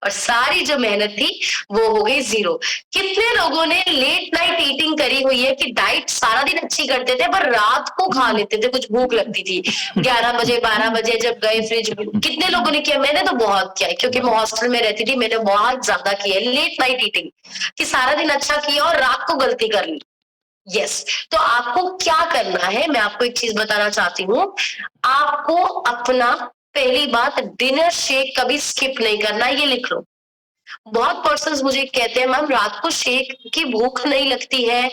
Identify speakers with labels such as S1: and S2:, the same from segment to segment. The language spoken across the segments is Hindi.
S1: और सारी जो मेहनत थी वो हो गई जीरो। कितने लोगों ने लेट नाइट ईटिंग करी हुई है कि डाइट सारा दिन अच्छी करते थे पर रात को खा लेते थे, कुछ भूख लगती थी 11 बजे 12 बजे जब गए फ्रिज। कितने लोगों ने किया? मैंने तो बहुत किया है, क्योंकि मैं हॉस्टल में रहती थी, मैंने बहुत ज्यादा किया लेट नाइट ईटिंग, कि सारा दिन अच्छा किया और रात को गलती कर ली। यस, तो आपको क्या करना है, मैं आपको एक चीज बताना चाहती हूँ। आपको अपना, पहली बात, डिनर शेक कभी स्किप नहीं करना, ये लिख लो। बहुत पर्सन्स मुझे कहते हैं मैम रात को शेक की भूख नहीं लगती है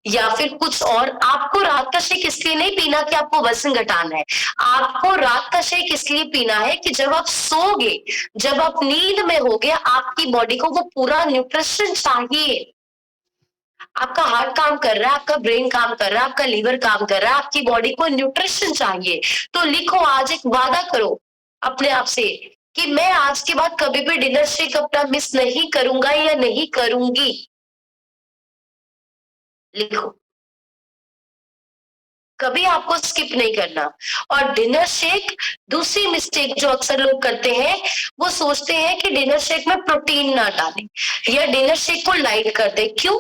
S1: या फिर कुछ और। आपको रात का शेक इसलिए नहीं पीना कि आपको वजन घटाना है, आपको रात का शेक इसलिए पीना है कि जब आप सोगे, जब आप नींद में होगे, आपकी बॉडी को वो पूरा न्यूट्रिशन चाहिए। आपका हार्ट काम कर रहा है, आपका ब्रेन काम कर रहा है, आपका लीवर काम कर रहा है, आपकी बॉडी को न्यूट्रिशन चाहिए। तो लिखो, आज एक वादा करो अपने आप से कि मैं आज के बाद कभी भी डिनर शेक अपना मिस नहीं करूंगा या नहीं करूंगी। लिखो, कभी आपको स्किप नहीं करना। और डिनर शेक, दूसरी मिस्टेक जो अक्सर लोग करते हैं, वो सोचते हैं कि डिनर शेक में प्रोटीन ना डालें या डिनर शेक को लाइट कर दे। क्यों?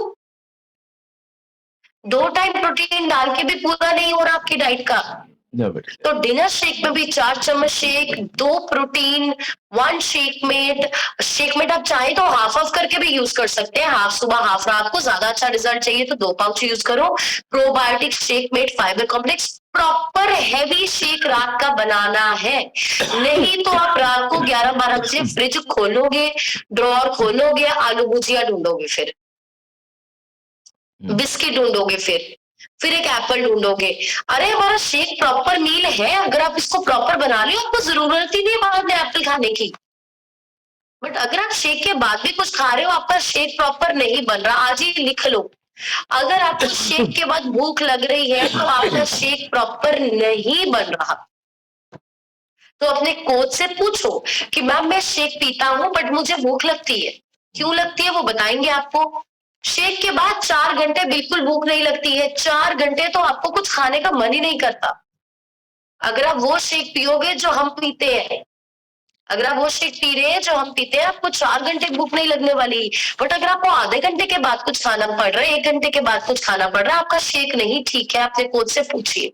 S1: 2 टाइम प्रोटीन डाल के भी पूरा नहीं हो रहा आपकी डाइट का। तो डिनर शेक में भी 4 चम्मच शेक, 2 प्रोटीन, 1 शेकमेट आप चाहे तो हाफ ऑफ करके भी यूज कर सकते हैं, हाफ सुबह हाफ रात को। ज्यादा अच्छा रिजल्ट चाहिए तो 2 पाउच यूज करो। Probiotic Shakemate fibre complex, proper heavy shake रात का बनाना है। नहीं तो आप रात को 11-12 बजे फ्रिज खोलोगे, ड्रॉर खोलोगे, आलू भुजिया ढूंढोगे, फिर बिस्किट ढूंढोगे, फिर एक एप्पल ढूंढोगे। अरे हमारा शेक प्रॉपर मील है, अगर आप इसको प्रॉपर बना लो आपको जरूरत ही नहीं बाद में एप्पल खाने की। बट अगर आप शेक के बाद भी कुछ खा रहे हो, आपका शेक प्रॉपर नहीं बन रहा। आज ही लिख लो, अगर आपको शेक के बाद भूख लग रही है तो आपका शेक प्रॉपर नहीं बन रहा। तो अपने कोच से पूछो कि मैम मैं शेक पीता हूं बट मुझे भूख लगती है, क्यों लगती है वो बताएंगे आपको। शेक के बाद 4 घंटे बिल्कुल भूख नहीं लगती है, 4 घंटे तो आपको कुछ खाने का मन ही नहीं करता। अगर आप वो शेक पियोगे जो हम पीते हैं, अगर आप वो शेक पी रहे हैं जो हम पीते हैं, आपको 4 घंटे भूख नहीं लगने वाली। बट अगर आपको आधे घंटे के बाद कुछ खाना पड़ रहा है, 1 घंटे के बाद कुछ खाना पड़ रहा है, आपका शेक नहीं ठीक है, अपने कोच से पूछिए।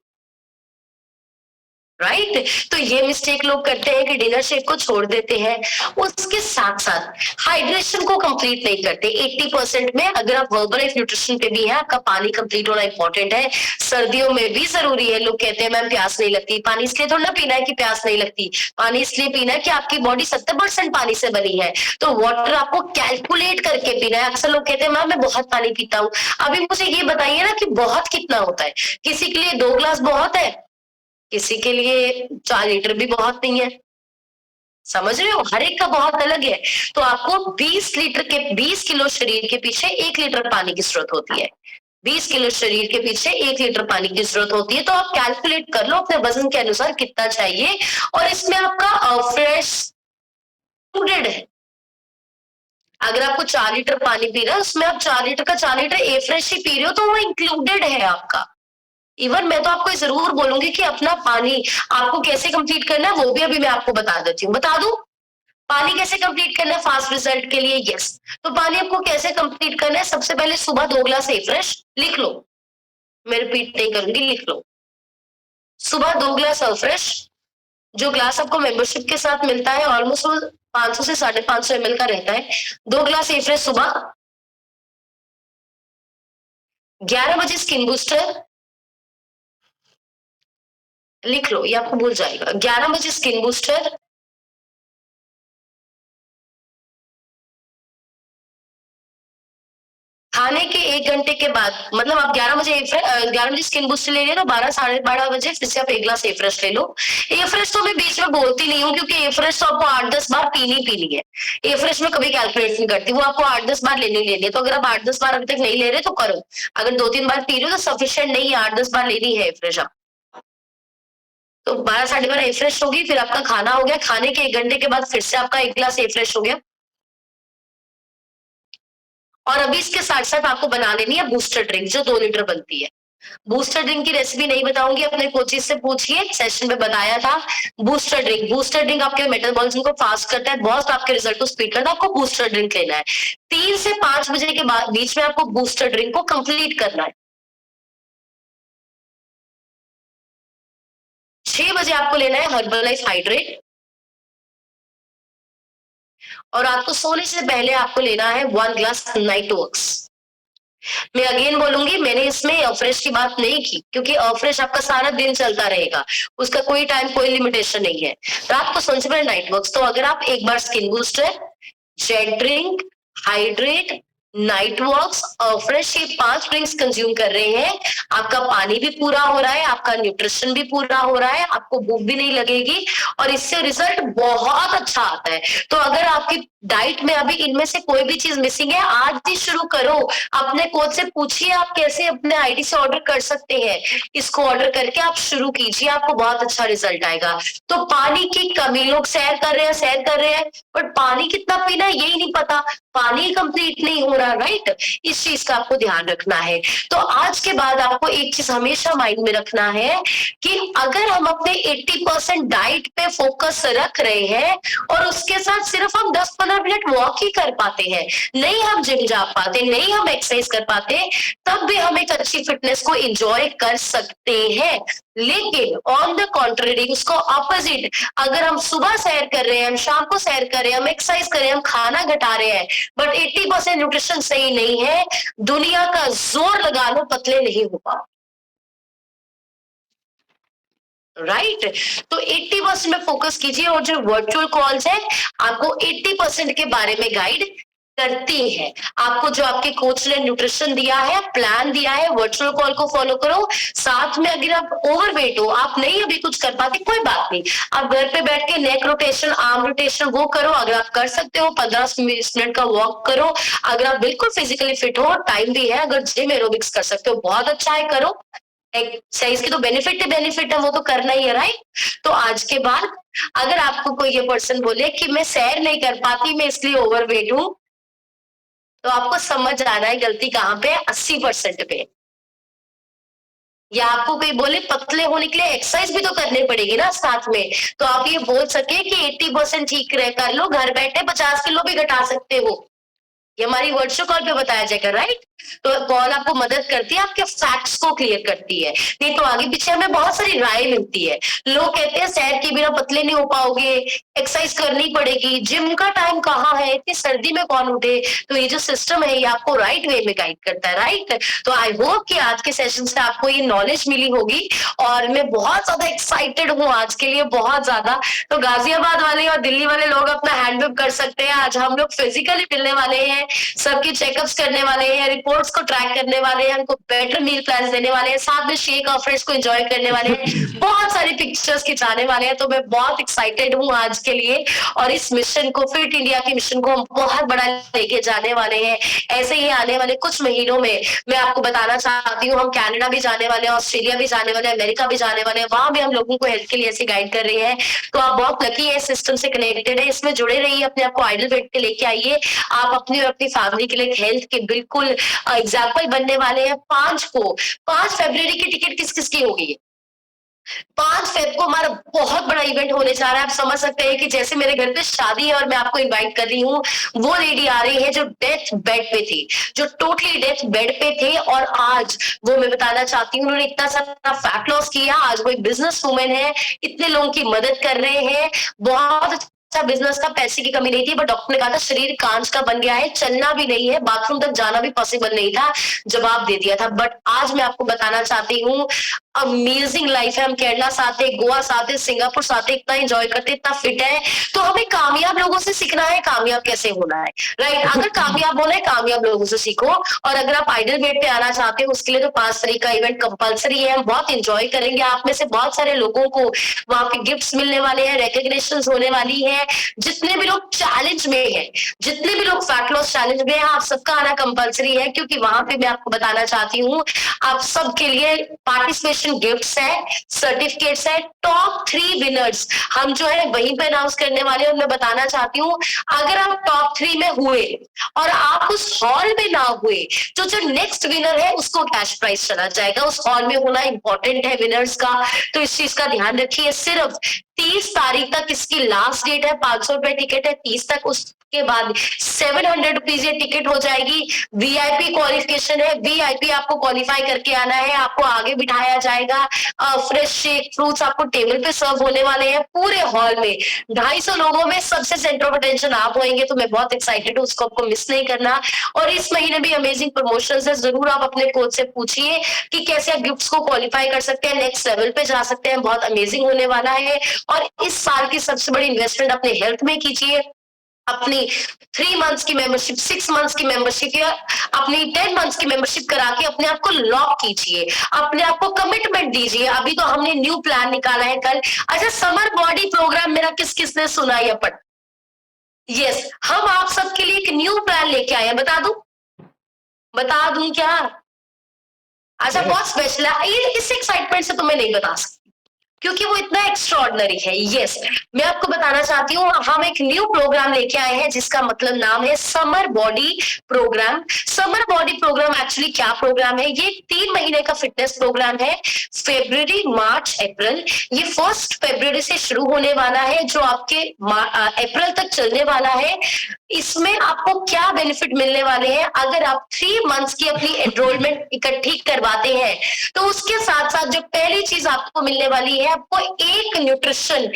S1: राइट? तो ये मिस्टेक लोग करते हैं कि डिनर शेक को छोड़ देते हैं, उसके साथ साथ हाइड्रेशन को कंप्लीट नहीं करते। 80% में, अगर आप वर्बलाइफ न्यूट्रिशन पे भी है, आपका पानी कंप्लीट होना इंपॉर्टेंट है। सर्दियों में भी जरूरी है। लोग कहते हैं मैम प्यास नहीं लगती, पानी इसलिए थोड़ा ना पीना है कि प्यास नहीं लगती, पानी इसलिए पीना है कि आपकी बॉडी 70% पानी से बनी है। तो वाटर आपको कैलकुलेट करके पीना है। अक्सर लोग कहते हैं मैम मैं बहुत पानी पीता हूँ। अभी मुझे ये बताइए ना कि बहुत कितना होता है। किसी के लिए 2 ग्लास बहुत है, किसी के लिए 4 लीटर भी बहुत नहीं है। समझ रहे हो? हर एक का बहुत अलग है। तो आपको 20 किलो शरीर के पीछे 1 लीटर पानी की जरूरत होती है। 20 किलो शरीर के पीछे 1 लीटर पानी की जरूरत होती है। तो आप कैलकुलेट कर लो अपने वजन के अनुसार कितना चाहिए। और इसमें आपका फ्रेश इंक्लूडेड है। अगर आपको 4 लीटर पानी पी रहा है, उसमें आप 4 लीटर का 4 लीटर ए फ्रेश ही पी रहे हो, तो वो इंक्लूडेड है आपका। इवन मैं तो आपको जरूर बोलूंगी कि अपना पानी आपको कैसे कंप्लीट करना है वो भी अभी मैं आपको बता देती हूँ। बता दूं पानी कैसे कंप्लीट करना है फास्ट रिजल्ट के लिए? यस, तो पानी आपको कैसे कंप्लीट करना है? सबसे पहले सुबह 2 ग्लास ए फ्रेश, लिख लो, मैं रिपीट नहीं करूंगी, लिख लो। सुबह 2 ग्लास फ्रेश, जो ग्लास आपको मेंबरशिप के साथ मिलता है, ऑलमोस्ट 500 से 550 ml का रहता है। 2 ग्लास ए फ्रेश सुबह। 11 बजे स्किन बूस्टर, लिख लो, ये आपको भूल जाएगा। 11 बजे स्किन बूस्टर, खाने के 1 घंटे के बाद, मतलब आप 11 बजे स्किन बूस्टर ले रहे हैं तो 12 साढ़े 12 बजे फिर से आप 1 ग्लास ए फ्रेश ले लो। ए फ्रेश तो मैं बीच में बोलती नहीं हूँ, क्योंकि ए फ्रेश तो आपको 8-10 बार पीनी है। ए फ्रेश में कभी कैलकुलेट नहीं करती, वो आपको 8-10 बार लेनी है। तो अगर आप 8-10 बार अभी तक नहीं ले रहे तो करो, अगर 2-3 बार पी रहे हो तो सफिशियंट नहीं है, 8-10 बार लेनी है ए फ्रेश आप। तो 12 साढ़े 12 ए फ्रेश होगी, फिर आपका खाना हो गया, खाने के 1 घंटे के बाद फिर से आपका 1 ग्लास ए फ्रेश हो गया। और अभी इसके साथ साथ आपको बना लेनी है बूस्टर ड्रिंक, जो 2 लीटर बनती है। बूस्टर ड्रिंक की रेसिपी नहीं बताऊंगी, अपने कोचेज से पूछिए, सेशन में बताया था। बूस्टर ड्रिंक आपके मेटाबॉलिज्म को फास्ट करता है, बहुत आपके रिजल्ट को स्पीड करता है, आपको बूस्टर ड्रिंक लेना है। 3 से 5 बजे के बाद बीच में आपको बूस्टर ड्रिंक को कंप्लीट करना है। 6 बजे आपको लेना है हर्बलाइफ हाइड्रेट, और रात को सोने से पहले आपको लेना है 1 ग्लास नाइट वर्क्स। मैं अगेन बोलूंगी, मैंने इसमें अफ्रेश की बात नहीं की, क्योंकि अफ्रेश आपका सारा दिन चलता रहेगा, उसका कोई टाइम कोई लिमिटेशन नहीं है। रात को सोने से पहले नाइट वर्क्स। तो अगर आप एक बार skin booster, jet drink, hydrate, night wax और फ्रेश, ये 5 ड्रिंक्स कंज्यूम कर रहे हैं, आपका पानी भी पूरा हो रहा है, आपका न्यूट्रिशन भी पूरा हो रहा है, आपको भूख भी नहीं लगेगी, और इससे रिजल्ट बहुत अच्छा आता है। तो अगर आपकी डाइट में अभी इनमें से कोई भी चीज मिसिंग है, आज ही शुरू करो। अपने कोच से पूछिए आप कैसे अपने आईडी से ऑर्डर कर सकते हैं, इसको ऑर्डर करके आप शुरू कीजिए, आपको बहुत अच्छा रिजल्ट आएगा। तो पानी की कमी, लोग सैर कर रहे हैं, बट पानी कितना पीना है यही नहीं पता, पानी कंप्लीट नहीं हो रहा, राइट? इस चीज का आपको ध्यान रखना है। तो आज के बाद आपको एक चीज हमेशा माइंड में रखना है कि अगर हम अपने 80% डाइट पे फोकस रख रहे हैं और उसके साथ सिर्फ हम 10-15 मिनट वॉक ही कर पाते हैं, नहीं हम जिम जा पाते, नहीं हम एक्सरसाइज कर पाते, तब भी हम एक अच्छी फिटनेस को एंजॉय कर सकते हैं। लेकिन ऑन द कॉन्ट्रेरी, उसको ऑपोजिट, अगर हम सुबह सैर कर रहे हैं, हम शाम को सैर कर रहे हैं, हम एक्सरसाइज कर रहे हैं, हम खाना घटा रहे हैं, बट 80% न्यूट्रिशन सही नहीं है, दुनिया का जोर लगा लो, पतले नहीं हो पाओ, राइट? तो 80% में फोकस कीजिए, और जो वर्चुअल कॉल्स है आपको 80% के बारे में गाइड करती है। आपको जो आपके कोच ने न्यूट्रिशन दिया है, प्लान दिया है, वर्चुअल कॉल को फॉलो करो। साथ में अगर आप ओवरवेट हो, आप नहीं अभी कुछ कर पाते, कोई बात नहीं, आप घर पे बैठ के नेक रोटेशन, आर्म रोटेशन वो करो, अगर आप कर सकते हो 15 मिनट का वॉक करो। अगर आप बिल्कुल फिजिकली फिट हो, टाइम भी है, अगर जिम एरोबिक्स कर सकते हो, बहुत अच्छा है, करो। एक्सरसाइज की तो बेनिफिट है, वो तो करना ही है, राइट? तो आज के बाद अगर आपको कोई ये पर्सन बोले कि मैं सैर नहीं कर पाती, मैं इसलिए ओवरवेट हूं, तो आपको समझ आना है गलती कहां पे है, 80% पे। या आपको कोई बोले पतले होने के लिए एक्सरसाइज भी तो करनी पड़ेगी ना साथ में, तो आप ये बोल सके कि 80% ठीक रह कर लो, घर बैठे 50 किलो भी घटा सकते हो, ये हमारी वर्चुअल कॉल पे बताया जाएगा, राइट? तो कॉल आपको मदद करती है, आपके फैक्ट्स को क्लियर करती है, नहीं तो आगे पीछे हमें बहुत सारी राय मिलती है। लोग कहते हैं सैर के बिना पतले नहीं हो पाओगे, एक्सरसाइज करनी पड़ेगी, जिम का टाइम कहाँ है, इतनी सर्दी में कौन उठे। तो ये जो सिस्टम है ये आपको राइट वे में गाइड करता है, राइट? तो आई होप कि आज के सेशन से आपको ये नॉलेज मिली होगी, और मैं बहुत ज्यादा एक्साइटेड हूँ आज के लिए, बहुत ज्यादा। तो गाजियाबाद वाले और दिल्ली वाले लोग अपना हैंडबिप कर सकते हैं, आज हम लोग फिजिकली मिलने वाले हैं, सबकी चेकअप्स करने वाले हैं, रिपोर्ट्स को ट्रैक करने वाले हैं, उनको बेटर मील प्लान देने वाले हैं, साथ में शेक ऑफर्स को एंजॉय करने वाले हैं, बहुत सारी पिक्चर्स खिंचाने वाले हैं। तो मैं बहुत एक्साइटेड हूँ आज के लिए, और इस मिशन को, फिट इंडिया के मिशन को हम बहुत बड़ा लेके जाने वाले हैं। ऐसे ही आने वाले कुछ महीनों में मैं आपको बताना चाहती हूँ, हम कनाडा भी जाने वाले हैं, ऑस्ट्रेलिया भी जाने वाले हैं, अमेरिका भी जाने वाले हैं, वहां भी हम लोगों को हेल्थ के लिए ऐसे गाइड कर रहे हैं। तो आप बहुत लकी है, सिस्टम से कनेक्टेड है, इसमें जुड़े रहिए, अपने आप को आइडल वेट पे लेके आइए। आप अपनी और अपनी फैमिली के लिए हेल्थ के बिल्कुल एग्जाम्पल बनने वाले हैं। 5 फरवरी की टिकट किस किस की होगी? 5 फेब को हमारा बहुत बड़ा इवेंट होने जा रहा है। आप समझ सकते हैं कि जैसे मेरे घर पे शादी है और मैं आपको इनवाइट कर रही हूँ, वो लेडी आ रही है जो डेथ बेड पे थी, जो टोटली डेथ बेड पे थे, और आज वो, मैं बताना चाहती हूँ, उन्होंने इतना सारा फैट लॉस किया, आज वो एक बिजनेस वूमेन है, इतने लोगों की मदद कर रहे हैं, बहुत अच्छा बिजनेस था, पैसे की कमी नहीं थी, बट डॉक्टर ने कहा था शरीर कांच का बन गया है, चलना भी नहीं है, बाथरूम तक जाना भी पॉसिबल नहीं था, जवाब दे दिया था। बट आज मैं आपको बताना चाहती हूँ, अमेजिंग लाइफ है, हम केरला से आते, गोवा से आते, सिंगापुर से आते, इतना एंजॉय करते, इतना फिट है। तो हमें कामयाब लोगों से सीखना है, कामयाब कैसे होना है, राइट? अगर कामयाब होना है, कामयाब लोगों से सीखो। और अगर आप आइडल वेट पे आना चाहते हो, उसके लिए तो 5 तारीख का इवेंट कंपलसरी है, हम बहुत एंजॉय करेंगे। आप में से बहुत सारे लोगों को वहां पे गिफ्ट्स मिलने वाले हैं, रिकॉग्निशन होने वाली है। जितने भी लोग चैलेंज में है, जितने भी लोग फैट लॉस चैलेंज में है, आप सबका आना कंपलसरी है, क्योंकि वहां पे मैं आपको बताना चाहती हूँ, आप सबके लिए पार्टिसिपेशन न्यूट्रिशन गिफ्ट्स है, सर्टिफिकेट्स है। टॉप 3 विनर्स हम जो है वहीं पे अनाउंस करने वाले हैं। और मैं बताना चाहती हूँ, अगर आप टॉप 3 में हुए और आप उस हॉल में ना हुए, तो जो नेक्स्ट विनर है उसको कैश प्राइज चला जाएगा। उस हॉल में होना इंपॉर्टेंट है विनर्स का, तो इस चीज का ध्यान रखिए। सिर्फ 30 तारीख तक इसकी लास्ट डेट है। 500 रुपए टिकट है 30 तक, उसके बाद 700 रुपीज ये टिकट हो जाएगी। वीआईपी क्वालिफिकेशन है, वीआईपी आपको क्वालिफाई करके आना है, आपको आगे बिठाया जाएगा। फ्रेश शेक फ्रूट्स आपको टेबल पे सर्व होने वाले हैं पूरे हॉल में। 250 लोगों में सबसे सेंटर ऑफ अटेंशन आप होंगे, तो मैं बहुत एक्साइटेड हूँ, उसको आपको मिस नहीं करना। और इस महीने भी अमेजिंग प्रमोशंस है, जरूर आप अपने कोच से पूछिए कि कैसे आप गिफ्ट्स को क्वालिफाई कर सकते हैं, नेक्स्ट लेवल पे जा सकते हैं। बहुत अमेजिंग होने वाला है। और इस साल की सबसे बड़ी इन्वेस्टमेंट अपने हेल्थ में कीजिए। अपनी 3 मंथ्स की मेंबरशिप, 6 मंथ्स की मेंबरशिप या अपनी 10 मंथ्स की मेंबरशिप करा के अपने आप को लॉक कीजिए, अपने आप को कमिटमेंट दीजिए। अभी तो हमने न्यू प्लान निकाला है कल। अच्छा, समर बॉडी प्रोग्राम मेरा किस किसने सुना है अपन? यस, हम आप सबके लिए एक न्यू प्लान लेके आए हैं। बता दूं क्या? अच्छा, बहुत स्पेशल है ये। इस एक्साइटमेंट से तो मैं नहीं बता सकती क्योंकि वो इतना एक्स्ट्रॉर्डनरी है। यस, मैं आपको बताना चाहती हूँ, हम एक न्यू प्रोग्राम लेके आए हैं जिसका मतलब नाम है summer body programme. Summer body programme actually क्या प्रोग्राम है? ये 3 महीने का फिटनेस प्रोग्राम है। फरवरी, मार्च, अप्रैल। ये 1 फरवरी से शुरू होने वाला है, जो आपके अप्रैल तक चलने वाला है। इसमें आपको क्या बेनिफिट मिलने वाले हैं? अगर आप 3 मंथ्स की अपनी एनरोलमेंट इकट्ठी करवाते हैं, तो उसके साथ साथ जो पहली चीज आपको मिलने वाली है, आपको एक न्यूट्रिशन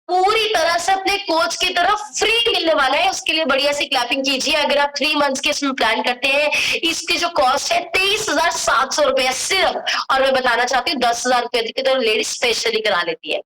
S1: पूरी तरह से अपने कोच की तरफ फ्री मिलने वाला है। उसके लिए बढ़िया सी क्लैपिंग कीजिए। अगर आप 3 मंथ्स के इसमें प्लान करते हैं, इसकी जो कॉस्ट है 23,700 रुपए सिर्फ। और मैं बताना चाहती हूँ 10,000 रुपए की तो लेडीज स्पेशली करा लेती है।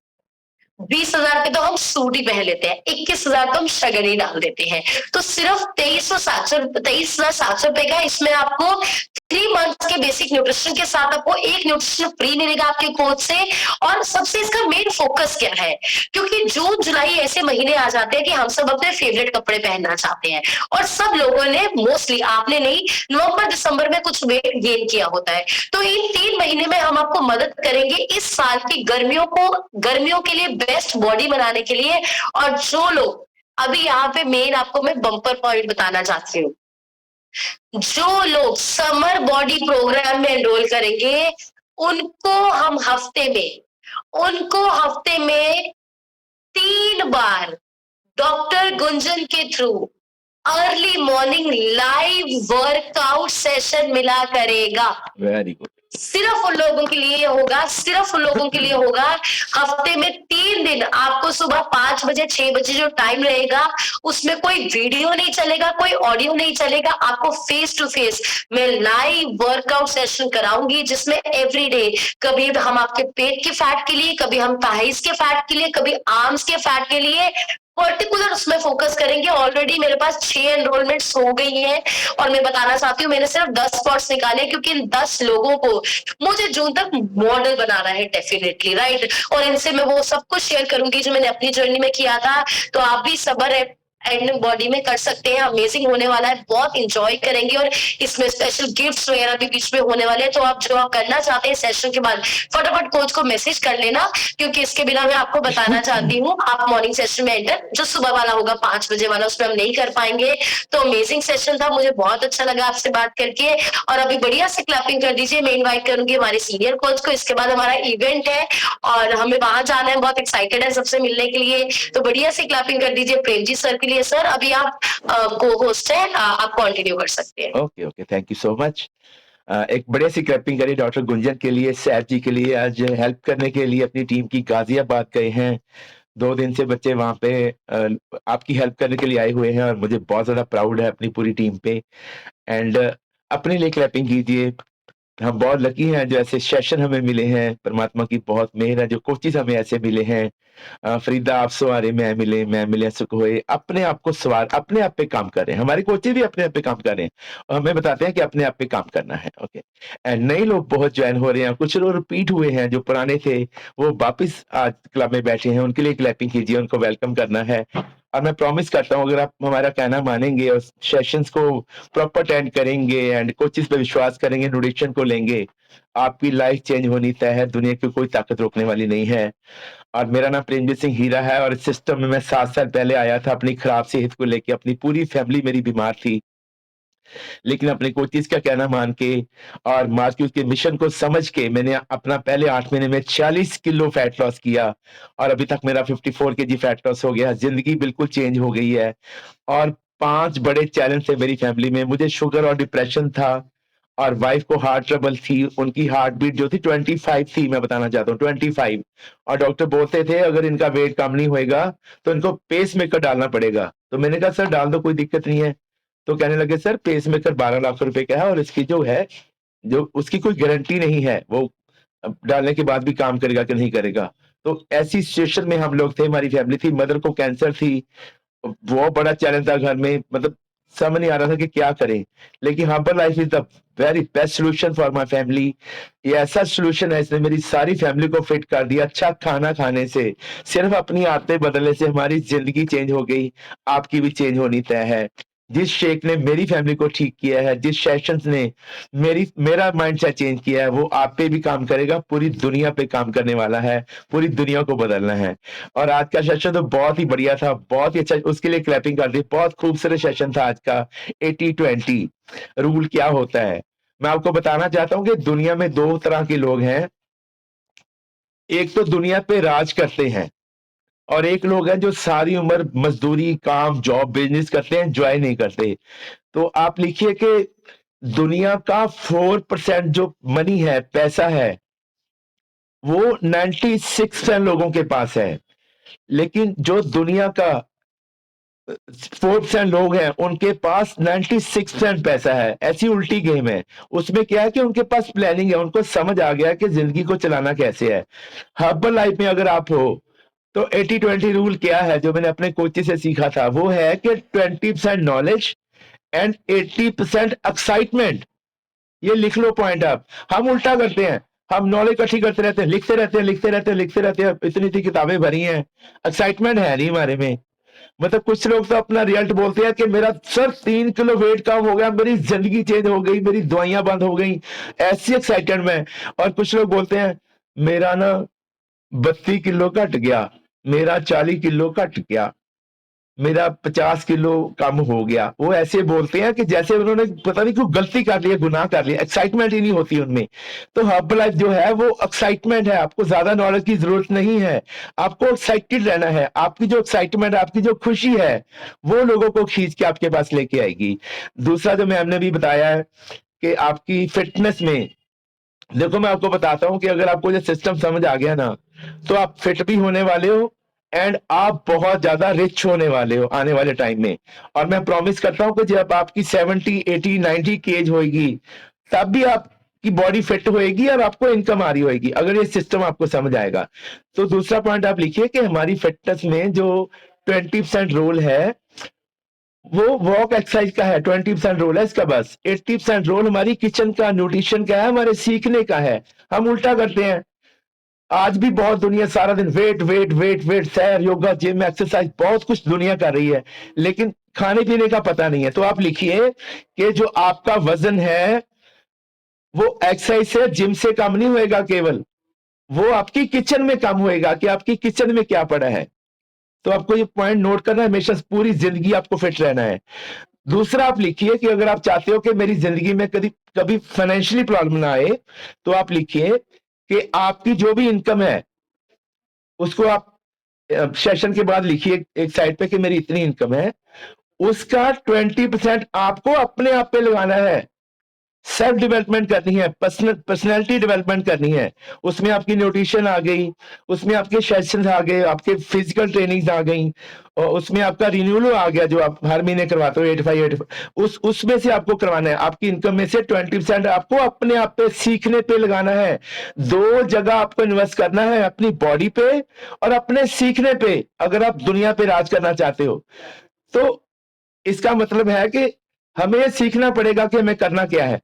S1: 20,000 पे तो हम सूट ही पहन लेते हैं, 21,000 तो हम शगन ही डाल देते हैं। तो सिर्फ 23,700 रुपए का इसमें आपको 3 मंथ्स के बेसिक न्यूट्रिशन के साथ आपको एक न्यूट्रिशन फ्री मिलेगा आपके कोच से। और सबसे इसका मेन फोकस क्या है? क्योंकि जून जुलाई ऐसे महीने आ जाते हैं कि हम सब अपने फेवरेट कपड़े पहनना चाहते हैं, और सब लोगों ने, मोस्टली आपने नहीं, नवंबर दिसंबर में कुछ वेट गेन किया होता है। तो इन 3 महीने में हम आपको मदद करेंगे इस साल की गर्मियों के लिए बेस्ट बॉडी बनाने के लिए। और जो लोग, अभी यहाँ पे मेन आपको मैं बम्पर पॉइंट बताना चाहती हूँ, जो लोग समर बॉडी प्रोग्राम में एनरोल करेंगे, उनको हफ्ते में 3 बार डॉक्टर गुंजन के through early morning live workout session मिला करेगा।
S2: Very good.
S1: सिर्फ उन लोगों के लिए होगा, सिर्फ उन लोगों के लिए होगा। हफ्ते में 3 दिन आपको सुबह 5 बजे 6 बजे जो टाइम रहेगा, उसमें कोई वीडियो नहीं चलेगा, कोई ऑडियो नहीं चलेगा। आपको फेस टू फेस मैं लाइव वर्कआउट सेशन कराऊंगी, जिसमें एवरीडे कभी हम आपके पेट के फैट के लिए, कभी हम थाइस के फैट के लिए, कभी आर्म्स के फैट के लिए पर्टिकुलर उसमें फोकस करेंगे। ऑलरेडी मेरे पास 6 एनरोलमेंट्स हो गई हैं, और मैं बताना चाहती हूँ मैंने सिर्फ 10 स्पॉट्स निकाले, क्योंकि इन 10 लोगों को मुझे जून तक मॉडल बनाना है डेफिनेटली, राइट। और इनसे मैं वो सब कुछ शेयर करूंगी जो मैंने अपनी जर्नी में किया था। तो आप भी सबर एंड बॉडी में कर सकते हैं। अमेजिंग होने वाला है, बहुत इंजॉय करेंगे। और इसमें स्पेशल गिफ्ट्स वगैरह भी बीच में होने वाले हैं। तो आप करना चाहते हैं सेशन के बाद, फटाफट कोच को मैसेज कर लेना, क्योंकि इसके बिना मैं आपको बताना चाहती हूँ, आप मॉर्निंग सेशन में एंटर, जो सुबह वाला होगा 5 बजे वाला, उसमें हम नहीं कर पाएंगे। तो अमेजिंग सेशन था, मुझे बहुत अच्छा लगा आपसे बात करके। और अभी बढ़िया से क्लैपिंग कर दीजिए। मैं इन्वाइट करूंगी हमारे सीनियर कोच को। इसके बाद हमारा इवेंट है और हमें वहां जाना है, बहुत एक्साइटेड है सबसे मिलने के लिए। तो बढ़िया से क्लैपिंग कर दीजिए प्रेम जी सर के लिए। सर, अभी आप को होस्ट हैं, आप कंटिन्यू कर सकते हैं।
S2: Okay, thank you so much. एक बढ़िया सी क्लैपिंग करिए डॉक्टर गुंजन के लिए, सैफ जी के लिए, आज हेल्प करने के लिए अपनी टीम की गाजियाबाद गए हैं। 2 दिन से बच्चे वहां पे आपकी हेल्प करने के लिए आए हुए हैं, और मुझे बहुत ज्यादा प्राउड है अपनी पूरी टीम पे। एंड अपने लिए क्लैपिंग कीजिए। हम बहुत लकी हैं जो ऐसे सेशन हमें मिले हैं, परमात्मा की बहुत मेहर है जो कोचेस हमें ऐसे मिले हैं। फरीदा आप सवारे मैं मिले सुखोए, अपने आप को सवार, अपने आप पे काम कर रहे हैं। हमारे कोचेस भी अपने आप पे काम कर रहे हैं और हमें बताते हैं कि अपने आप पे काम करना है। ओके, एंड नए लोग बहुत ज्वाइन हो रहे हैं, कुछ लोग रिपीट हुए हैं, जो पुराने थे वो वापस आज क्लब में बैठे हैं, उनके लिए क्लैपिंग कीजिए, उनको वेलकम करना है। और मैं प्रॉमिस करता हूँ अगर आप हमारा कहना मानेंगे और सेशंस को प्रॉपर अटेंड करेंगे एंड कोचेस पे विश्वास करेंगे, न्यूट्रिशन को लेंगे, आपकी लाइफ चेंज होनी तय है, दुनिया की कोई ताकत रोकने वाली नहीं है। और मेरा नाम प्रेमजीत सिंह हीरा है और इस सिस्टम में मैं 7 साल पहले आया था अपनी खराब सेहत को लेके, अपनी पूरी फैमिली मेरी बीमार थी। लेकिन अपने कोचेस का कहना मान के और मार्क्यूज के मिशन को समझ के मैंने अपना पहले 8 महीने में 40 किलो फैट लॉस किया और अभी तक मेरा 54 केजी फैट लॉस हो गया। जिंदगी बिल्कुल चेंज हो गई है और 5 बड़े चैलेंज थे मेरी फैमिली में। मुझे शुगर और डिप्रेशन था और वाइफ को हार्ट ट्रबल थी, उनकी हार्ट बीट जो थी 25 थी, मैं बताना चाहता हूँ 25। और डॉक्टर बोलते थे अगर इनका वेट कम नहीं होएगा तो इनको पेस मेकर डालना पड़ेगा। तो मैंने कहा सर डाल दो, कोई दिक्कत नहीं है। तो कहने लगे सर पेस मेकर 12 लाख रुपए का है और इसकी जो है जो उसकी कोई गारंटी नहीं है वो डालने के बाद भी काम करेगा कि नहीं करेगा। तो ऐसी सिचुएशन में हम लोग थे, हमारी फैमिली थी, मदर को कैंसर थी, बहुत बड़ा चैलेंज था घर में, मतलब समझ नहीं आ रहा था कि क्या करें। लेकिन herbal life is the very best solution for my family. ये ऐसा सोल्यूशन है, इसने मेरी सारी फैमिली को फिट कर दिया। अच्छा खाना खाने से, सिर्फ अपनी आदतें बदलने से हमारी जिंदगी चेंज हो गई, आपकी भी चेंज होनी तय है। जिस शेक ने मेरी फैमिली को ठीक किया है, जिस सेशंस ने मेरा माइंडसेट चेंज किया है, वो आप पे भी काम करेगा, पूरी दुनिया पे काम करने वाला है, पूरी दुनिया को बदलना है। और आज का सेशन तो बहुत ही बढ़िया था, बहुत ही अच्छा, उसके लिए क्लैपिंग कर दी। बहुत खूबसूरत सेशन था आज का। 80-20 रूल क्या होता है, मैं आपको बताना चाहता हूं कि दुनिया में 2 तरह के लोग हैं। एक तो दुनिया पे राज करते हैं और एक लोग हैं जो सारी उम्र मजदूरी, काम, जॉब, बिजनेस करते हैं, एंजॉय नहीं करते। तो आप लिखिए कि दुनिया का 4% जो मनी है, पैसा है, वो 96% लोगों के पास है। लेकिन जो दुनिया का 4% लोग हैं उनके पास 96% पैसा है। ऐसी उल्टी गेम है। उसमें क्या है कि उनके पास प्लानिंग है, उनको समझ आ गया कि जिंदगी को चलाना कैसे है। हर्बल लाइफ में अगर आप हो तो 80-20 रूल क्या है जो मैंने अपने कोच से सीखा था, वो है कि 20% नॉलेज एंड 80% एक्साइटमेंट। ये लिख लो पॉइंट आप। हम उल्टा करते हैं, हम नॉलेज इकट्ठी करते रहते हैं, लिखते रहते हैं, लिखते रहते हैं, लिखते रहते हैं, इतनी इतनी किताबें भरी हैं, एक्साइटमेंट है नहीं हमारे में। मतलब कुछ लोग तो अपना रिजल्ट बोलते हैं कि मेरा सर 3 किलो वेट कम हो गया, मेरी जिंदगी चेंज हो गई, मेरी दवाइयां बंद हो गई, ऐसी एक्साइटेड में। और कुछ लोग बोलते हैं मेरा ना 32 किलो घट गया, मेरा 40 किलो घट गया, मेरा 50 किलो कम हो गया। वो ऐसे बोलते हैं कि जैसे उन्होंने पता नहीं क्यों गलती कर ली है, गुनाह कर लिया। एक्साइटमेंट ही नहीं होती उनमें। तो हर्बल लाइफ जो है वो एक्साइटमेंट है। आपको ज्यादा नॉलेज की जरूरत नहीं है, आपको एक्साइटेड रहना है। आपकी जो एक्साइटमेंट है, आपकी जो खुशी है, वो लोगों को खींच के आपके पास लेके आएगी। दूसरा जो मैम ने भी बताया है कि आपकी फिटनेस में, देखो मैं आपको बताता हूं कि अगर आपको ये सिस्टम समझ आ गया ना तो आप फिट भी होने वाले हो एंड आप बहुत ज्यादा रिच होने वाले हो आने वाले टाइम में। और मैं प्रॉमिस करता हूं कि जब आपकी 70, 80, 90 की एज होगी तब भी आपकी बॉडी फिट होएगी और आपको इनकम आ रही होएगी, अगर ये सिस्टम आपको समझ आएगा। तो दूसरा पॉइंट आप लिखिए कि हमारी फिटनेस में जो 20% रोल है वो वॉक एक्सरसाइज का है, 20% रोल है इसका बस। 80% रोल हमारी किचन का, न्यूट्रिशन का है, हमारे सीखने का है। हम उल्टा करते हैं। आज भी बहुत दुनिया सारा दिन वेट वेट वेट वेट, सैर, योगा, जिम, एक्सरसाइज, बहुत कुछ दुनिया कर रही है, लेकिन खाने पीने का पता नहीं है। तो आप लिखिए कि जो आपका वजन है वो एक्सरसाइज से, जिम से कम नहीं होएगा, केवल वो आपकी किचन में कम होएगा कि आपकी किचन में क्या पड़ा है। तो आपको ये पॉइंट नोट करना है, हमेशा पूरी जिंदगी आपको फिट रहना है। दूसरा आप लिखिए कि अगर आप चाहते हो कि मेरी जिंदगी में कभी कभी फाइनेंशियली प्रॉब्लम ना आए, तो आप लिखिए कि आपकी जो भी इनकम है उसको आप सेशन के बाद लिखिए एक साइड पे कि मेरी इतनी इनकम है, उसका 20% आपको अपने आप पे लगाना है। सेल्फ डेवलपमेंट करनी है, पर्सनैलिटी डेवलपमेंट करनी है। उसमें आपकी न्यूट्रिशन आ गई, उसमें आपके सेशंस आ गए, आपके फिजिकल ट्रेनिंग्स आ गई, और उसमें आपका रिन्यूअल आ गया जो आप हर महीने करवाते हो 85 उसमें से आपको करवाना है। आपकी इनकम में से 20% आपको अपने आप पे सीखने पे लगाना है। 2 जगह आपको इन्वेस्ट करना है, अपनी बॉडी पे और अपने सीखने पे, अगर आप दुनिया पे राज करना चाहते हो। तो इसका मतलब है कि हमें ये सीखना पड़ेगा कि हमें करना क्या है।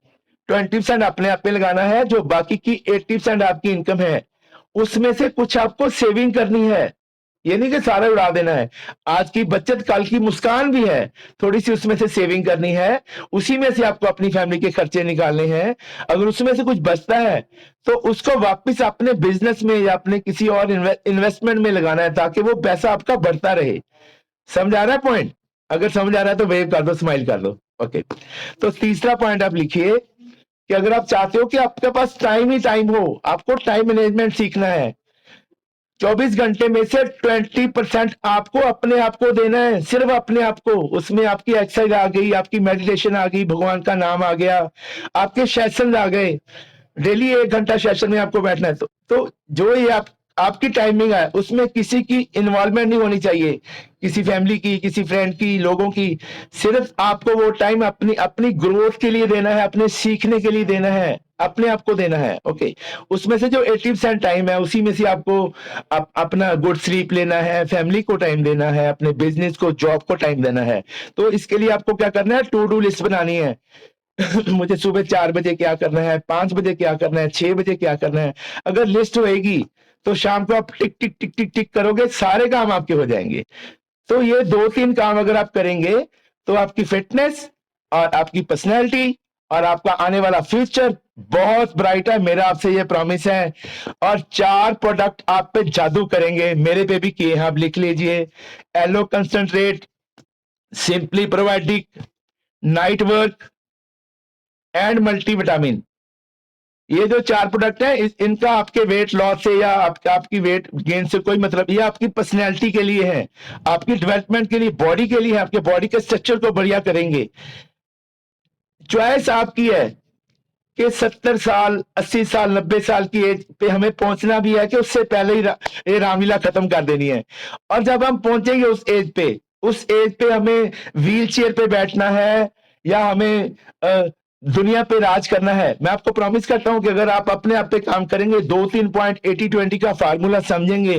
S2: 20% अपने आप पे लगाना है, जो बाकी की 80% आपकी इनकम है उसमें से कुछ आपको सेविंग करनी है। ये नहीं कि सारा उड़ा देना है। आज की बचत कल की मुस्कान भी है, थोड़ी सी उसमें से सेविंग करनी है, उसी में से आपको अपनी फैमिली के खर्चे निकालने हैं। अगर उसमें से कुछ बचता है तो उसको वापस अपने बिजनेस में या अपने किसी और इन्वेस्टमेंट में लगाना है, ताकि वो पैसा आपका बढ़ता रहे। समझ आ रहा है पॉइंट? अगर समझ आ रहा है तो वेव कर दो, स्माइल कर दो। ओके, तो तीसरा पॉइंट आप लिखिए कि अगर आप चाहते हो कि आपके पास टाइम ही टाइम हो, आपको टाइम मैनेजमेंट सीखना है। 24 घंटे में से 20% आपको अपने आप को देना है, सिर्फ अपने आप को। उसमें आपकी एक्सरसाइज आ गई, आपकी मेडिटेशन आ गई, भगवान का नाम आ गया, आपके सेशन आ गए। डेली 1 घंटा सेशन में आपको बैठना है। तो जो ये आपकी टाइमिंग है उसमें किसी की इन्वॉल्वमेंट नहीं होनी चाहिए, किसी फैमिली की, किसी फ्रेंड की, लोगों की। सिर्फ आपको वो टाइम अपनी अपनी ग्रोथ के लिए देना है, अपने सीखने के लिए देना है, अपने आप को देना है। ओके, उसमें से जो 80% टाइम है उसी में से आपको अपना गुड स्लीप लेना है, फैमिली को टाइम देना है, अपने बिजनेस को, जॉब को टाइम देना है। तो इसके लिए आपको क्या करना है, टू डू लिस्ट बनानी है। मुझे सुबह 4 बजे क्या करना है, 5 बजे क्या करना है, 6 बजे क्या करना है। अगर लिस्ट होएगी तो शाम को आप टिक टिक टिक टिक टिक करोगे, सारे काम आपके हो जाएंगे। तो ये 2-3 काम अगर आप करेंगे तो आपकी फिटनेस और आपकी पर्सनैलिटी और आपका आने वाला फ्यूचर बहुत ब्राइट है, मेरा आपसे ये प्रॉमिस है। और 4 प्रोडक्ट आप पे जादू करेंगे, मेरे पे भी किए हैं, आप लिख लीजिए। Aloe concentrate, simply probiotic, night work and multivitamin. ये जो 4 प्रोडक्ट है इनका आपके वेट लॉस से या आपकी वेट गेन से कोई मतलब, ये आपकी पर्सनैलिटी के लिए है, आपकी डेवलपमेंट के लिए, बॉडी के लिए है, आपके बॉडी के स्ट्रक्चर को बढ़िया करेंगे। चॉइस आपकी है कि 70 साल, 80 साल, 90 साल की एज पे हमें पहुंचना भी है कि उससे पहले ही ये रामलीला खत्म कर देनी है। और जब हम पहुंचेंगे उस एज पे हमें व्हील चेयर पे बैठना है या हमें दुनिया पे राज करना है। मैं आपको प्रॉमिस करता हूं कि अगर आप अपने आप पे काम करेंगे, 2-3 पॉइंट 80-20 का फार्मूला समझेंगे,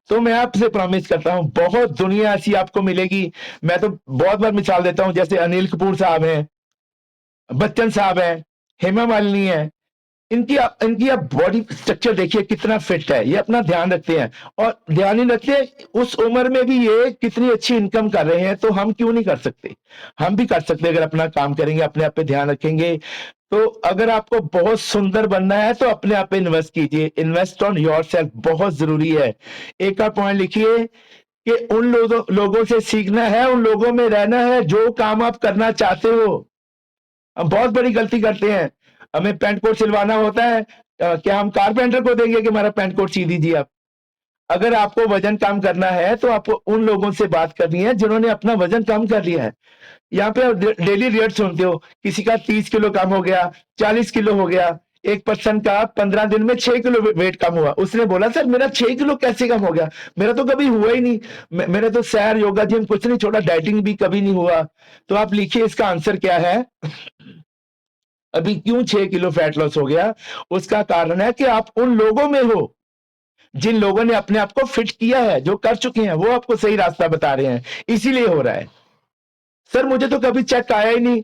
S2: तो मैं आपसे प्रॉमिस करता हूं बहुत दुनिया ऐसी आपको मिलेगी। मैं तो बहुत बार मिसाल देता हूं, जैसे अनिल कपूर साहब हैं, बच्चन साहब हैं, हेमा मालिनी है। इनकी इनकी आप बॉडी स्ट्रक्चर देखिए कितना फिट है, ये अपना ध्यान रखते हैं। और ध्यान ही रखते हैं, उस उम्र में भी ये कितनी अच्छी इनकम कर रहे हैं, तो हम क्यों नहीं कर सकते? हम भी कर सकते हैं अगर अपना काम करेंगे, अपने आप पे ध्यान रखेंगे। तो अगर आपको बहुत सुंदर बनना है तो अपने आप पे इन्वेस्ट कीजिए, इन्वेस्ट ऑन योरसेल्फ बहुत जरूरी है। एक और पॉइंट लिखिए कि उन लोगों से सीखना है, उन लोगों में रहना है जो काम आप करना चाहते हो। हम बहुत बड़ी गलती करते हैं, हमें पैंट कोट सिलवाना होता है, क्या हम कारपेंटर को देंगे कि हमारा पैंट कोट सी दीजिए आप? अगर आपको वजन कम करना है तो आपको उन लोगों से बात करनी है जिन्होंने अपना वजन कम कर लिया है। यहाँ पे डेली रेट सुनते हो, किसी का 30 किलो कम हो गया, 40 किलो हो गया। एक पर्सन का 15 दिन में 6 किलो वेट कम हुआ। उसने बोला सर मेरा 6 किलो कैसे कम हो गया, मेरा तो कभी हुआ ही नहीं, मैंने तो सैर, योगा, जिम कुछ नहीं छोड़ा, डाइटिंग भी कभी नहीं हुआ। तो आप लिखिए इसका आंसर क्या है। अभी क्यों 6 किलो फैट लॉस हो गया? उसका कारण है कि आप उन लोगों में हो जिन लोगों ने अपने आप को फिट किया है, जो कर चुके हैं, वो आपको सही रास्ता बता रहे हैं, इसीलिए हो रहा है। सर मुझे तो कभी चेक आया ही नहीं,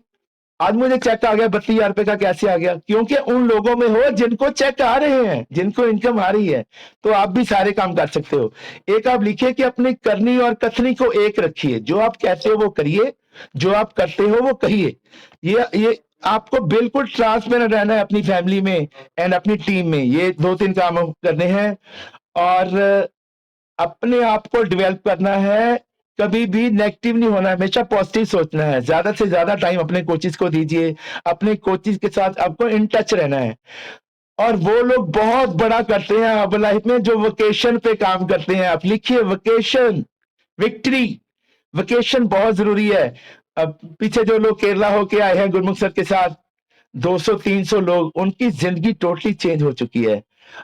S2: आज मुझे चेक आ गया, 32,000 रुपए का कैसे आ गया? क्योंकि उन लोगों में हो जिनको चेक आ रहे हैं, जिनको इनकम आ रही है। तो आप भी सारे काम कर सकते हो। एक आप लिखिए कि अपनी करनी और कथनी को एक रखिए, जो आप कहते हो वो करिए, जो आप करते हो वो कहिए। ये आपको बिल्कुल ट्रांसपेरेंट रहना है अपनी फैमिली में एंड अपनी टीम में। ये 2-3 काम करने हैं और अपने आप को डेवलप करना है। कभी भी नेगेटिव नहीं होना है, हमेशा पॉजिटिव सोचना है। ज्यादा से ज्यादा टाइम अपने कोचेस को दीजिए, अपने कोचेस के साथ आपको इन टच रहना है। और वो लोग बहुत बड़ा करते हैं अब लाइफ में जो वेकेशन पे काम करते हैं। आप लिखिए वेकेशन, विक्ट्री, वेकेशन बहुत जरूरी है। अब पीछे जो लोग केरला होके आए हैं गुरमुख सर के साथ, 200-300 लोग, उनकी जिंदगी टोटली चेंज हो चुकी है।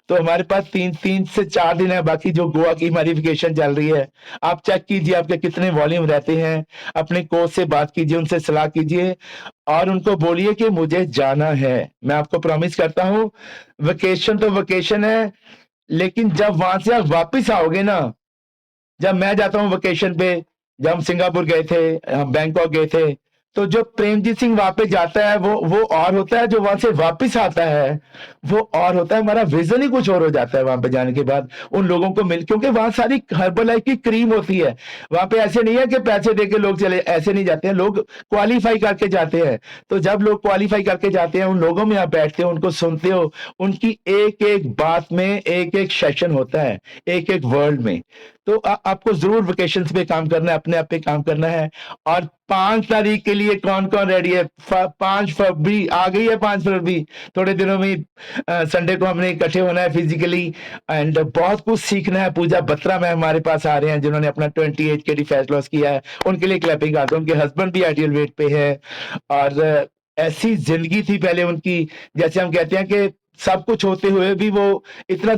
S2: तो हमारे पास 3 से 4 दिन है बाकी, जो गोवा की हमारी वेकेशन चल रही है। आप चेक कीजिए आपके कितने वॉल्यूम रहते हैं, अपने कोच से बात कीजिए, उनसे सलाह कीजिए और उनको बोलिए कि मुझे जाना है। मैं आपको प्रॉमिस करता हूं, वेकेशन तो वेकेशन है, लेकिन जब वहां से आप वापिस आओगे ना, जब मैं जाता हूं वेकेशन पे, जब हम सिंगापुर गए थे, हम बैंकॉक गए थे, तो जो प्रेमजीत सिंह वहां पे जाता है वो और होता है, जो वहां से वापस आता है वो और होता है। हमारा विजन ही कुछ और हो जाता है वहां पे जाने के बाद उन लोगों को मिल, क्योंकि वहां सारी हर्बल लाइफ की क्रीम होती है। वहां पे ऐसे नहीं है कि पैसे देके लोग चले, ऐसे नहीं जाते हैं, लोग क्वालिफाई करके जाते हैं। तो जब लोग क्वालिफाई करके जाते हैं, उन लोगों में आप बैठते हो, उनको सुनते हो, उनकी एक एक बात में एक एक सेशन होता है, एक एक वर्ल्ड में। तो आपको जरूर वेकेशंस पे काम करना है, अपने आप पे काम करना है। और 5 तारीख के लिए कौन कौन रेडी है? 5 फरवरी आ गई है, 5 फरवरी थोड़े दिनों में संडे को हमने इकट्ठे होना है फिजिकली, एंड बहुत कुछ सीखना है। पूजा बत्रा में हमारे पास आ रहे हैं जिन्होंने अपना 28 kg फैट लॉस किया है, उनके लिए क्लैपिंग करता हूं। उनके हस्बैंड भी आइडियल वेट पे है, और ऐसी जिंदगी थी पहले उनकी, जैसे हम कहते हैं कि सब कुछ होते हुए भी वो इतना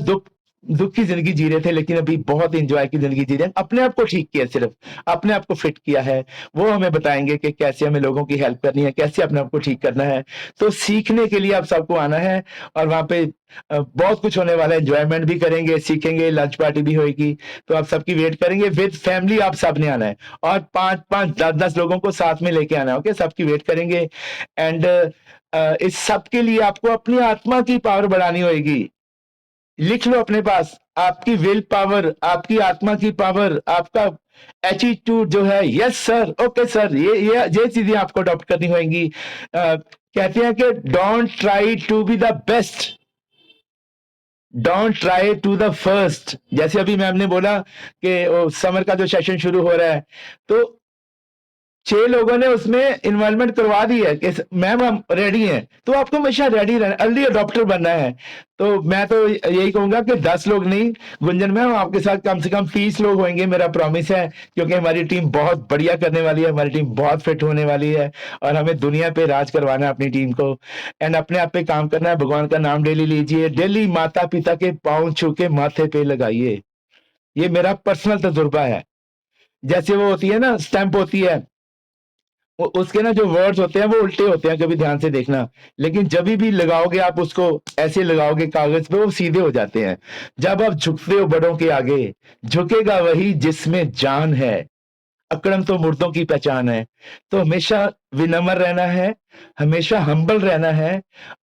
S2: दुख की जिंदगी जी रहे थे, लेकिन अभी बहुत इंजॉय की जिंदगी जी रहे हैं। अपने आप को ठीक किया, सिर्फ अपने आप को फिट किया है। वो हमें बताएंगे कि कैसे हमें लोगों की हेल्प करनी है, कैसे अपने आप को ठीक करना है। तो सीखने के लिए आप सबको आना है, और वहां पे बहुत कुछ होने वाला है। एंजॉयमेंट भी करेंगे, सीखेंगे, लंच पार्टी भी होगी। तो आप सबकी वेट करेंगे विद फैमिली, आप सब ने आना है, और 5-5, 10-10 लोगों को साथ में लेके आना है। ओके, सबकी वेट करेंगे। एंड इस सब के लिए आपको अपनी आत्मा की पावर बढ़ानी होगी। लिख लो अपने पास, आपकी विल पावर, आपकी आत्मा की पावर, आपका एटीट्यूड जो है, यस सर, ओके सर, ये चीजें आपको अडॉप्ट करनी होंगी। कहते हैं कि don't try to be the best, don't try to the first. जैसे अभी मैम ने बोला कि समर का जो सेशन शुरू हो रहा है, तो 6 लोगों ने उसमें इन्वॉल्वमेंट करवा दी है कि मैम हम रेडी हैं। तो आपको हमेशा रेडी रहना, अर्ली अडॉप्टर बनना है। तो मैं तो यही कहूंगा कि 10 लोग नहीं, गुंजन मैम आपके साथ कम से कम 30 लोग होंगे, मेरा प्रॉमिस है। क्योंकि हमारी टीम बहुत बढ़िया करने वाली है, हमारी टीम बहुत फिट होने वाली है, और हमें दुनिया पे राज करवाना है अपनी टीम को। एंड अपने आप पे काम करना है। भगवान का नाम डेली लीजिए, डेली माता पिता के पाँव छू के माथे पे लगाइए। ये मेरा पर्सनल तजुर्बा है। जैसे वो होती है ना, स्टैंप होती है, उसके ना जो वर्ड्स होते हैं वो उल्टे होते हैं, कभी ध्यान से देखना। लेकिन जब भी लगाओगे आप उसको, ऐसे लगाओगे कागज पे, वो सीधे हो जाते हैं। जब आप झुकते हो बड़ों के आगे, झुकेगा वही जिसमें जान है, अकड़म तो मुर्दों की पहचान है। तो हमेशा विनम्र रहना है, हमेशा हम्बल रहना है,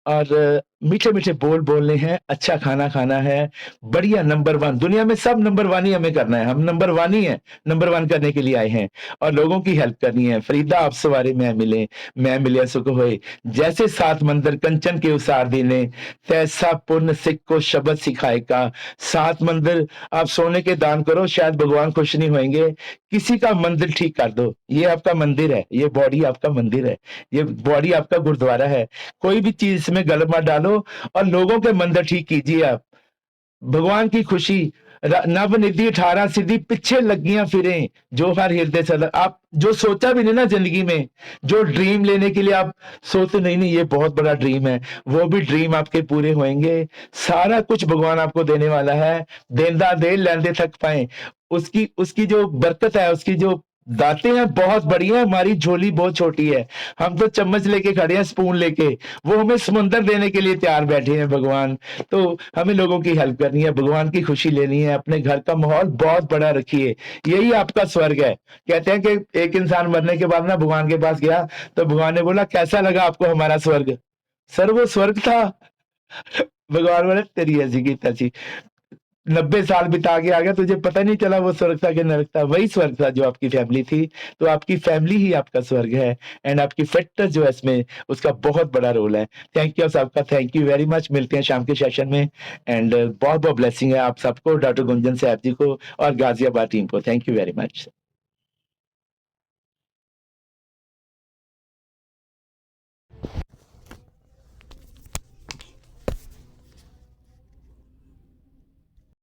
S2: और मीठे मीठे बोल बोलने हैं, अच्छा खाना खाना है, बढ़िया नंबर 1। दुनिया में सब नंबर 1 ही हमें करना है, हम नंबर 1 ही है, नंबर 1 करने के लिए आए हैं, और लोगों की हेल्प करनी है। फरीदा आप सवारे मैं मिले सुख होए, जैसे 7 मंदिर कंचन के उसार देने, तैसा पुण्य सिख को शब्द सिखाएगा। 7 मंदिर आप सोने के दान करो, शायद भगवान खुश नहीं होंगे। किसी का मंदिर ठीक कर दो, ये आपका मंदिर है, ये बॉडी आपका मंदिर है, ये बॉडी आपका गुरुद्वारा है। कोई भी चीज इसमें गलत मत डालो, और लोगों के मंदिर ठीक कीजिए आप। भगवान की खुशी, नव निधि 18 सिद्धि पीछे लगियां फिरें, जो हर हृदय सदा। आप जो सोचा भी नहीं ना जिंदगी में, जो ड्रीम लेने के लिए आप सोचते नहीं, ये बहुत बड़ा ड्रीम है, वो भी ड्रीम आपके पूरे होंगे। सारा कुछ भगवान आपको देने वाला है, देंदा दे लैंदे थक पाए। उसकी जो बरकत है, उसकी जो दातें हैं बहुत बड़ी हैं, हमारी झोली बहुत छोटी है। हम तो चम्मच लेके खड़े हैं, स्पून लेके, वो हमें समुंदर देने के लिए तैयार बैठे हैं भगवान। तो हमें लोगों की हेल्प करनी है, भगवान की खुशी लेनी है, अपने घर का माहौल बहुत बड़ा रखिए, यही आपका स्वर्ग है। कहते हैं कि एक इंसान मरने के बाद ना भगवान के पास गया, तो भगवान ने बोला कैसा लगा आपको हमारा स्वर्ग? सर वो स्वर्ग था। भगवान बोले तेरी ऐसी की तैसी, 90 साल बिता के आ गया, तुझे पता नहीं चला वो स्वर्ग था कि नरक था। वही स्वर्ग था जो आपकी फैमिली थी। तो आपकी फैमिली ही आपका स्वर्ग है, एंड आपकी फिटनेस जो है इसमें, उसका बहुत बड़ा रोल है। थैंक यू सबका, थैंक यू वेरी मच। मिलते हैं शाम के सेशन में, एंड बहुत बहुत ब्लेसिंग है आप सबको, डॉक्टर गुंजन साहब जी को और गाजियाबाद टीम को। Thank you very much.